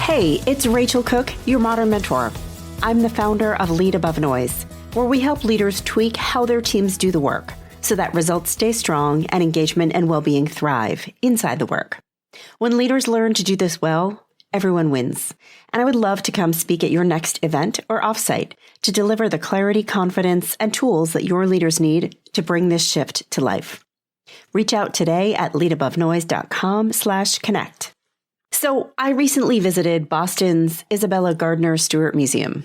Hey, it's Rachel Cooke, your modern mentor. I'm the founder of Lead Above Noise, where we help leaders tweak how their teams do the work so that results stay strong and engagement and well-being thrive inside the work. When leaders learn to do this well, everyone wins. And I would love to come speak at your next event or offsite to deliver the clarity, confidence, and tools that your leaders need to bring this shift to life. Reach out today at leadabovenoise.com/connect. So I recently visited Boston's Isabella Gardner Stewart Museum.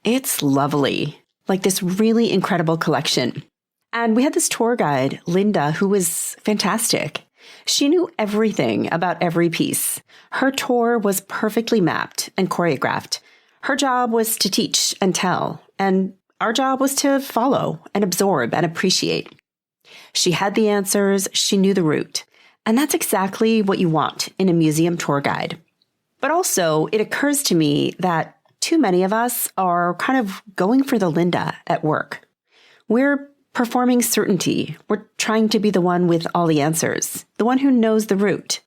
It's lovely, like this really incredible collection. And we had this tour guide, Linda, who was fantastic. She knew everything about every piece. Her tour was perfectly mapped and choreographed. Her job was to teach and tell, and our job was to follow and absorb and appreciate. She had the answers, she knew the route. And that's exactly what you want in a museum tour guide. But also, it occurs to me that too many of us are kind of going for the Linda at work. We're performing certainty. We're trying to be the one with all the answers, the one who knows the route.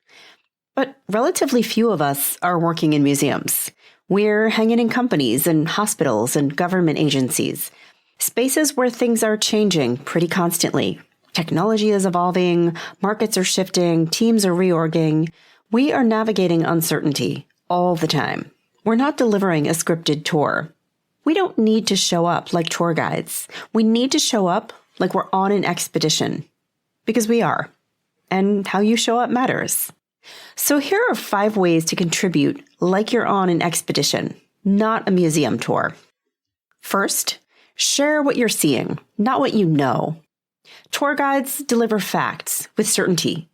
But relatively few of us are working in museums. We're hanging in companies and hospitals and government agencies, spaces where things are changing pretty constantly. Technology is evolving, markets are shifting, teams are reorging. We are navigating uncertainty all the time. We're not delivering a scripted tour. We don't need to show up like tour guides. We need to show up like we're on an expedition. Because we are. And how you show up matters. So here are 5 ways to contribute like you're on an expedition, not a museum tour. First, share what you're seeing, not what you know. Tour guides deliver facts with certainty.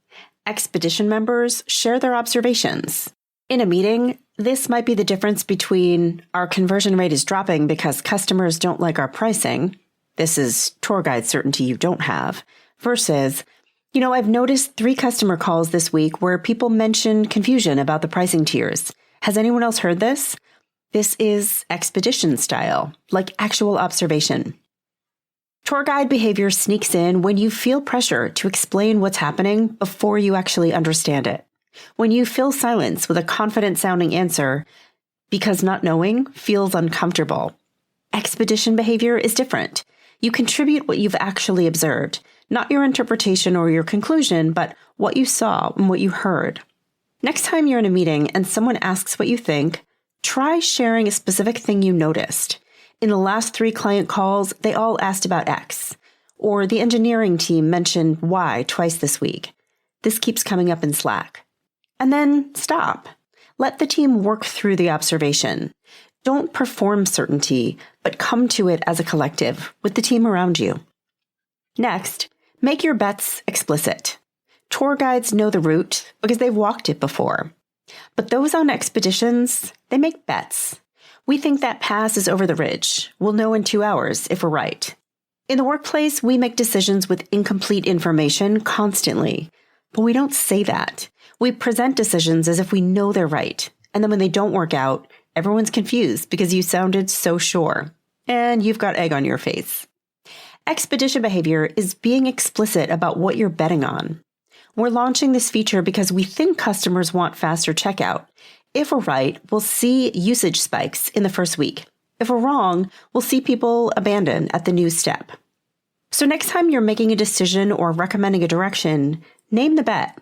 Expedition members share their observations. In a meeting, this might be the difference between our conversion rate is dropping because customers don't like our pricing. This is tour guide certainty you don't have. Versus, I've noticed 3 customer calls this week where people mention confusion about the pricing tiers. Has anyone else heard this? This is expedition style, like actual observation. Tour guide behavior sneaks in when you feel pressure to explain what's happening before you actually understand it. When you fill silence with a confident-sounding answer because not knowing feels uncomfortable. Expedition behavior is different. You contribute what you've actually observed, not your interpretation or your conclusion, but what you saw and what you heard. Next time you're in a meeting and someone asks what you think, try sharing a specific thing you noticed. In the last 3 client calls, they all asked about X, or the engineering team mentioned Y twice this week. This keeps coming up in Slack. And then stop. Let the team work through the observation. Don't perform certainty, but come to it as a collective with the team around you. Next, make your bets explicit. Tour guides know the route because they've walked it before. But those on expeditions, they make bets. We think that pass is over the ridge. We'll know in 2 hours if we're right. In the workplace, we make decisions with incomplete information constantly. But we don't say that. We present decisions as if we know they're right. And then when they don't work out, everyone's confused because you sounded so sure. And you've got egg on your face. Expedition behavior is being explicit about what you're betting on. We're launching this feature because we think customers want faster checkout. If we're right, we'll see usage spikes in the first week. If we're wrong, we'll see people abandon at the new step. So next time you're making a decision or recommending a direction, name the bet.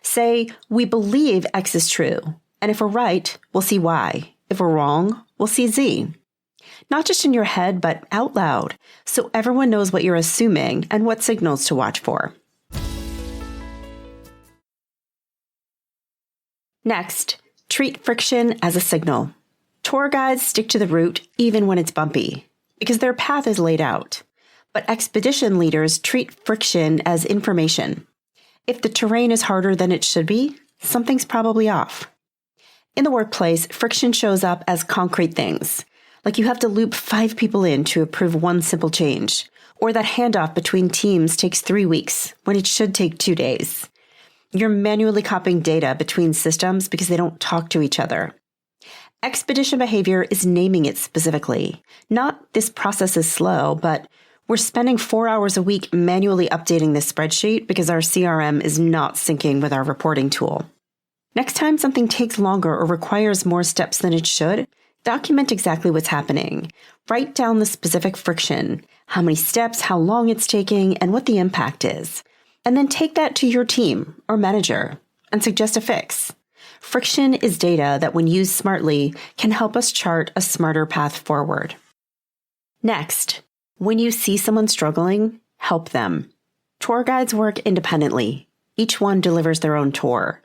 Say, we believe X is true. And if we're right, we'll see Y. If we're wrong, we'll see Z. Not just in your head, but out loud, so everyone knows what you're assuming and what signals to watch for. Next, treat friction as a signal. Tour guides stick to the route even when it's bumpy, because their path is laid out. But expedition leaders treat friction as information. If the terrain is harder than it should be, something's probably off. In the workplace, friction shows up as concrete things, like you have to loop 5 people in to approve one simple change, or that handoff between teams takes 3 weeks when it should take 2 days. You're manually copying data between systems because they don't talk to each other. Expedition behavior is naming it specifically. Not this process is slow, but we're spending 4 hours a week manually updating this spreadsheet because our CRM is not syncing with our reporting tool. Next time something takes longer or requires more steps than it should, document exactly what's happening. Write down the specific friction, how many steps, how long it's taking, and what the impact is. And then take that to your team or manager and suggest a fix. Friction is data that, when used smartly, can help us chart a smarter path forward. Next, when you see someone struggling, help them. Tour guides work independently. Each one delivers their own tour.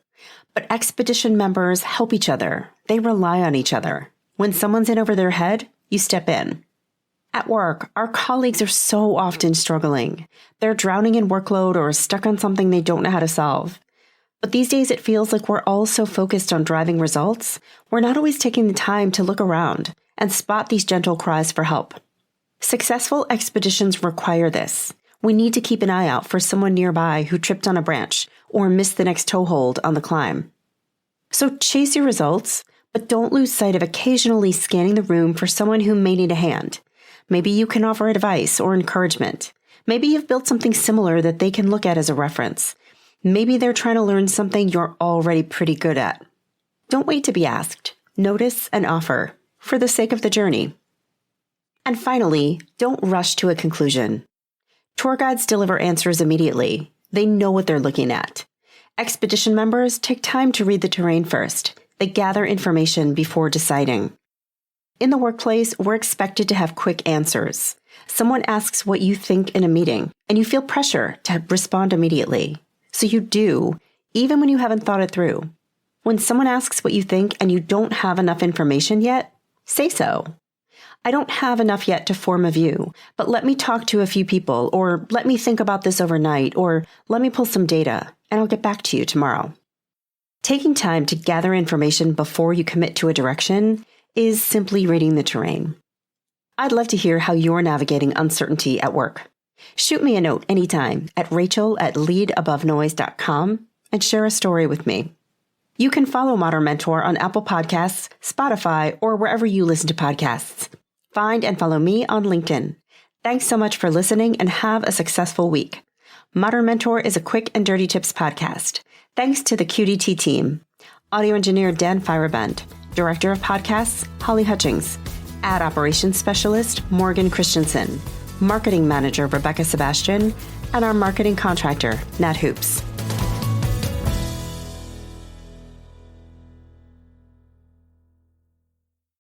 But expedition members help each other. They rely on each other. When someone's in over their head, you step in. At work, our colleagues are so often struggling. They're drowning in workload or stuck on something they don't know how to solve. But these days it feels like we're all so focused on driving results, we're not always taking the time to look around and spot these gentle cries for help. Successful expeditions require this. We need to keep an eye out for someone nearby who tripped on a branch or missed the next toehold on the climb. So chase your results, but don't lose sight of occasionally scanning the room for someone who may need a hand. Maybe you can offer advice or encouragement. Maybe you've built something similar that they can look at as a reference. Maybe they're trying to learn something you're already pretty good at. Don't wait to be asked. Notice and offer, for the sake of the journey. And finally, don't rush to a conclusion. Tour guides deliver answers immediately. They know what they're looking at. Expedition members take time to read the terrain first. They gather information before deciding. In the workplace, we're expected to have quick answers. Someone asks what you think in a meeting, and you feel pressure to respond immediately. So you do, even when you haven't thought it through. When someone asks what you think and you don't have enough information yet, say so. I don't have enough yet to form a view, but let me talk to a few people, or let me think about this overnight, or let me pull some data, and I'll get back to you tomorrow. Taking time to gather information before you commit to a direction is simply reading the terrain. I'd love to hear how you're navigating uncertainty at work. Shoot me a note anytime at rachel@leadabovenoise.com and share a story with me. You can follow Modern Mentor on Apple Podcasts, Spotify, or wherever you listen to podcasts. Find and follow me on LinkedIn. Thanks so much for listening and have a successful week. Modern Mentor is a quick and dirty tips podcast. Thanks to the QDT team. Audio engineer Dan Firabend. Director of Podcasts, Holly Hutchings. Ad Operations Specialist, Morgan Christensen. Marketing Manager, Rebecca Sebastian. And our marketing contractor, Nat Hoops.